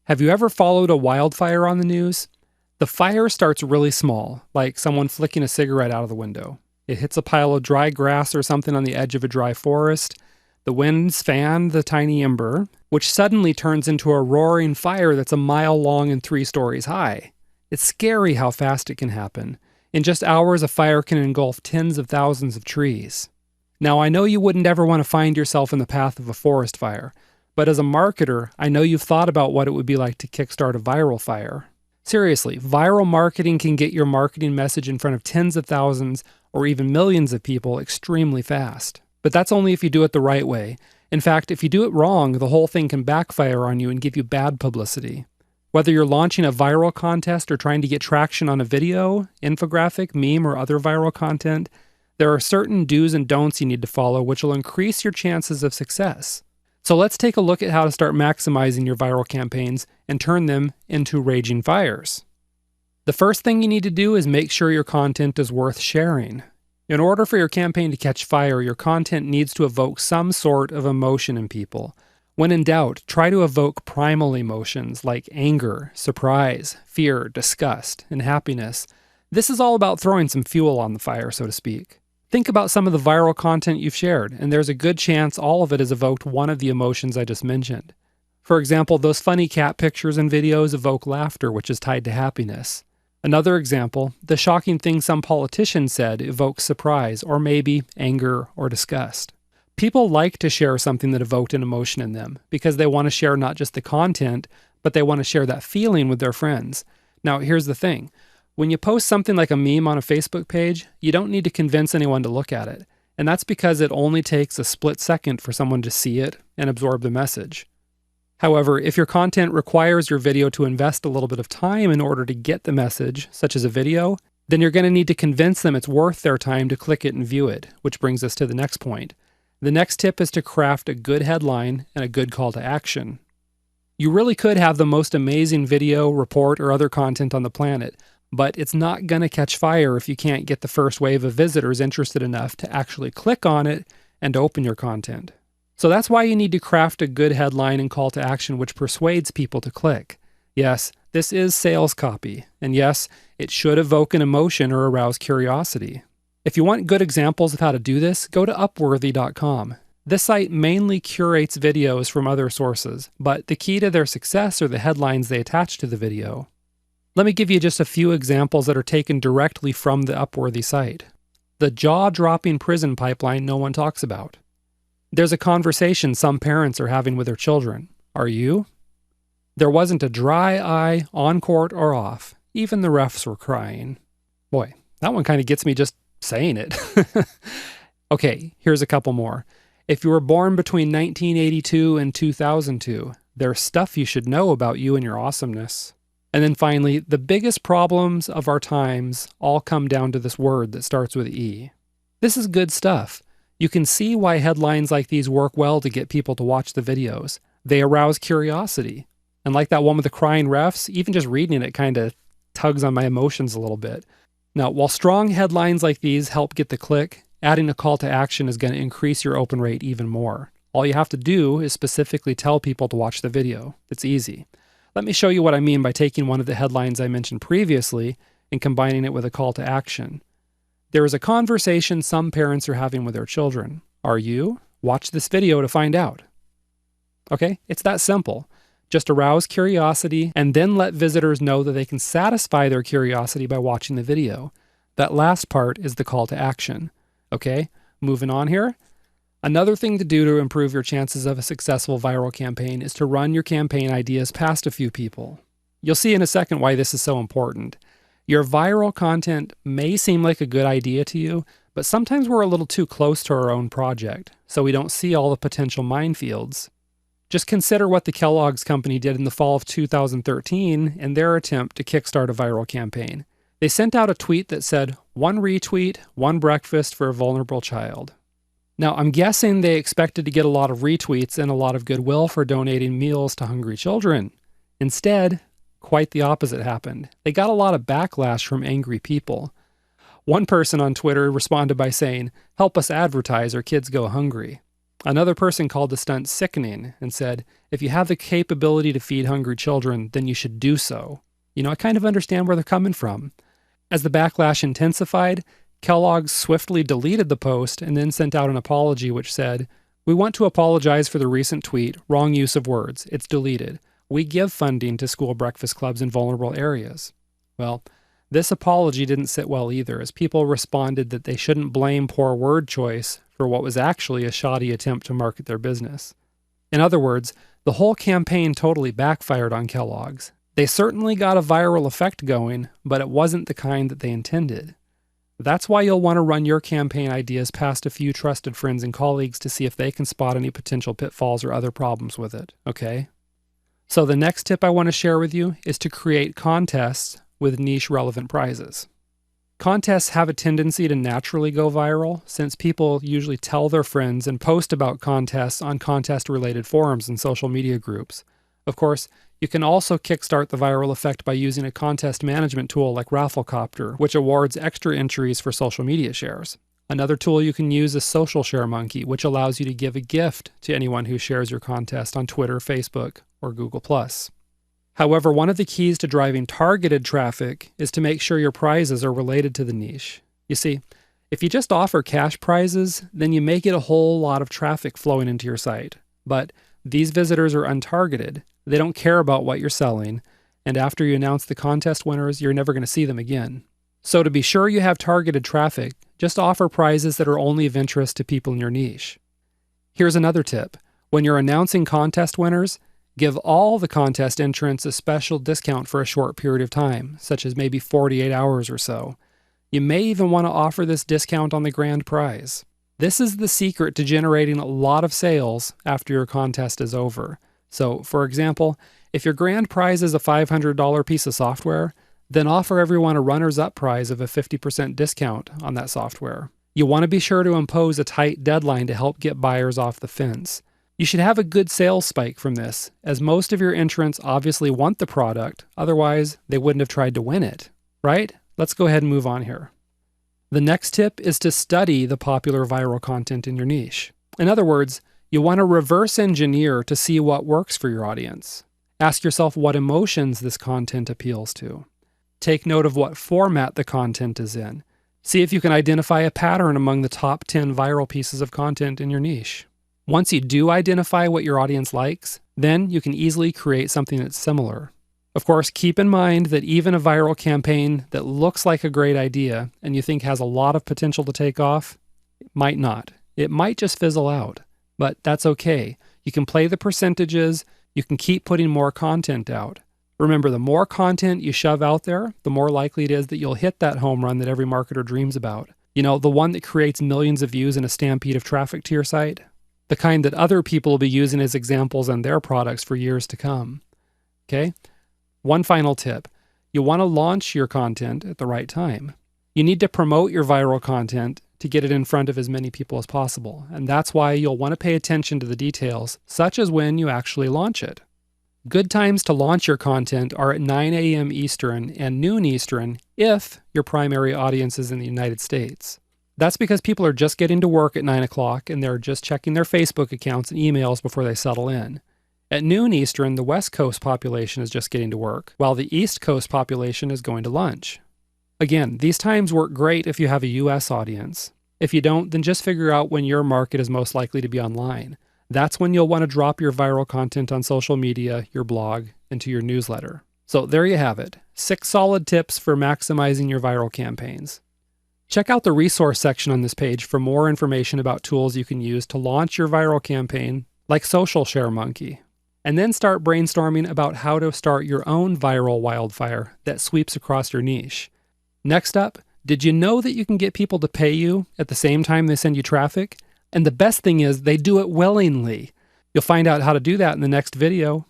Have you ever followed a wildfire on the news? The fire starts really small, like someone flicking a cigarette out of the window. It hits a pile of dry grass or something on the edge of a dry forest. The winds fan the tiny ember, which suddenly turns into a roaring fire that's a mile long and 3 stories high. It's scary how fast it can happen. In just hours, a fire can engulf tens of thousands of trees. Now, I know you wouldn't ever want to find yourself in the path of a forest fire, but as a marketer, I know you've thought about what it would be like to kickstart a viral fire. Seriously, viral marketing can get your marketing message in front of tens of thousands or even millions of people extremely fast. But that's only if you do it the right way. In fact, if you do it wrong, the whole thing can backfire on you and give you bad publicity. Whether you're launching a viral contest or trying to get traction on a video, infographic, meme, or other viral content, there are certain do's and don'ts you need to follow which will increase your chances of success. So let's take a look at how to start maximizing your viral campaigns and turn them into raging fires. The first thing you need to do is make sure your content is worth sharing. In order for your campaign to catch fire, your content needs to evoke some sort of emotion in people. When in doubt, try to evoke primal emotions like anger, surprise, fear, disgust, and happiness. This is all about throwing some fuel on the fire, so to speak. Think about some of the viral content you've shared, and there's a good chance all of it has evoked one of the emotions I just mentioned. For example, those funny cat pictures and videos evoke laughter, which is tied to happiness. Another example, the shocking thing some politician said evokes surprise, or maybe anger or disgust. People like to share something that evoked an emotion in them, because they want to share not just the content, but they want to share that feeling with their friends. Now, here's the thing. When you post something like a meme on a Facebook page, you don't need to convince anyone to look at it. And that's because it only takes a split second for someone to see it and absorb the message. However, if your content requires your video to invest a little bit of time in order to get the message, such as a video, then you're going to need to convince them it's worth their time to click it and view it, which brings us to the next point. The next tip is to craft a good headline and a good call to action. You really could have the most amazing video, report, or other content on the planet, but it's not going to catch fire if you can't get the first wave of visitors interested enough to actually click on it and open your content. So that's why you need to craft a good headline and call to action which persuades people to click. Yes, this is sales copy, and yes, it should evoke an emotion or arouse curiosity. If you want good examples of how to do this, go to Upworthy.com. This site mainly curates videos from other sources, but the key to their success are the headlines they attach to the video. Let me give you just a few examples that are taken directly from the Upworthy site. The jaw-dropping prison pipeline no one talks about. There's a conversation some parents are having with their children. Are you? There wasn't a dry eye, on court or off. Even the refs were crying. Boy, that one kind of gets me just saying it. Okay, here's a couple more. If you were born between 1982 and 2002, there's stuff you should know about you and your awesomeness. And then finally, the biggest problems of our times all come down to this word that starts with E. This is good stuff. You can see why headlines like these work well to get people to watch the videos. They arouse curiosity. And like that one with the crying refs, even just reading it kind of tugs on my emotions a little bit. Now, while strong headlines like these help get the click, adding a call to action is going to increase your open rate even more. All you have to do is specifically tell people to watch the video. It's easy. Let me show you what I mean by taking one of the headlines I mentioned previously and combining it with a call to action. There is a conversation some parents are having with their children. Are you? Watch this video to find out. Okay, it's that simple. Just arouse curiosity and then let visitors know that they can satisfy their curiosity by watching the video. That last part is the call to action. Okay, moving on here. Another thing to do to improve your chances of a successful viral campaign is to run your campaign ideas past a few people. You'll see in a second why this is so important. Your viral content may seem like a good idea to you, but sometimes we're a little too close to our own project, so we don't see all the potential minefields. Just consider what the Kellogg's company did in the fall of 2013 in their attempt to kickstart a viral campaign. They sent out a tweet that said, "One retweet, one breakfast for a vulnerable child." Now, I'm guessing they expected to get a lot of retweets and a lot of goodwill for donating meals to hungry children. Instead, quite the opposite happened. They got a lot of backlash from angry people. One person on Twitter responded by saying, "Help us advertise or kids go hungry." Another person called the stunt sickening and said, if you have the capability to feed hungry children, then you should do so. I kind of understand where they're coming from. As the backlash intensified, Kellogg's swiftly deleted the post and then sent out an apology which said, "We want to apologize for the recent tweet. Wrong use of words. It's deleted. We give funding to school breakfast clubs in vulnerable areas." Well, this apology didn't sit well either, as people responded that they shouldn't blame poor word choice for what was actually a shoddy attempt to market their business. In other words, the whole campaign totally backfired on Kellogg's. They certainly got a viral effect going, but it wasn't the kind that they intended. That's why you'll want to run your campaign ideas past a few trusted friends and colleagues to see if they can spot any potential pitfalls or other problems with it, okay? So the next tip I want to share with you is to create contests with niche relevant prizes. Contests have a tendency to naturally go viral since people usually tell their friends and post about contests on contest-related forums and social media groups. Of course, you can also kickstart the viral effect by using a contest management tool like Rafflecopter, which awards extra entries for social media shares. Another tool you can use is Social Share Monkey, which allows you to give a gift to anyone who shares your contest on Twitter, Facebook, or Google+. However, one of the keys to driving targeted traffic is to make sure your prizes are related to the niche. You see, if you just offer cash prizes, then you may get a whole lot of traffic flowing into your site. But these visitors are untargeted. They don't care about what you're selling, and after you announce the contest winners, you're never going to see them again. So to be sure you have targeted traffic, just offer prizes that are only of interest to people in your niche. Here's another tip. When you're announcing contest winners, give all the contest entrants a special discount for a short period of time, such as maybe 48 hours or so. You may even want to offer this discount on the grand prize. This is the secret to generating a lot of sales after your contest is over. So, for example, if your grand prize is a $500 piece of software, then offer everyone a runners-up prize of a 50% discount on that software. You want to be sure to impose a tight deadline to help get buyers off the fence. You should have a good sales spike from this, as most of your entrants obviously want the product, otherwise they wouldn't have tried to win it, right? Let's go ahead and move on here. The next tip is to study the popular viral content in your niche. In other words, you want to reverse engineer to see what works for your audience. Ask yourself what emotions this content appeals to. Take note of what format the content is in. See if you can identify a pattern among the top 10 viral pieces of content in your niche. Once you do identify what your audience likes, then you can easily create something that's similar. Of course, keep in mind that even a viral campaign that looks like a great idea and you think has a lot of potential to take off, it might not. It might just fizzle out. But that's okay. You can play the percentages, you can keep putting more content out. Remember, the more content you shove out there, the more likely it is that you'll hit that home run that every marketer dreams about. The one that creates millions of views and a stampede of traffic to your site. The kind that other people will be using as examples on their products for years to come. Okay? One final tip. You want to launch your content at the right time. You need to promote your viral content to get it in front of as many people as possible. And that's why you'll want to pay attention to the details, such as when you actually launch it. Good times to launch your content are at 9 a.m. Eastern and noon Eastern if your primary audience is in the United States. That's because people are just getting to work at 9 o'clock and they're just checking their Facebook accounts and emails before they settle in. At noon Eastern, the West Coast population is just getting to work, while the East Coast population is going to lunch. Again, these times work great if you have a US audience. If you don't, then just figure out when your market is most likely to be online. That's when you'll want to drop your viral content on social media, your blog, and to your newsletter. So there you have it. 6 solid tips for maximizing your viral campaigns. Check out the resource section on this page for more information about tools you can use to launch your viral campaign, like Social Share Monkey. And then start brainstorming about how to start your own viral wildfire that sweeps across your niche. Next up, did you know that you can get people to pay you at the same time they send you traffic? And the best thing is they do it willingly. You'll find out how to do that in the next video.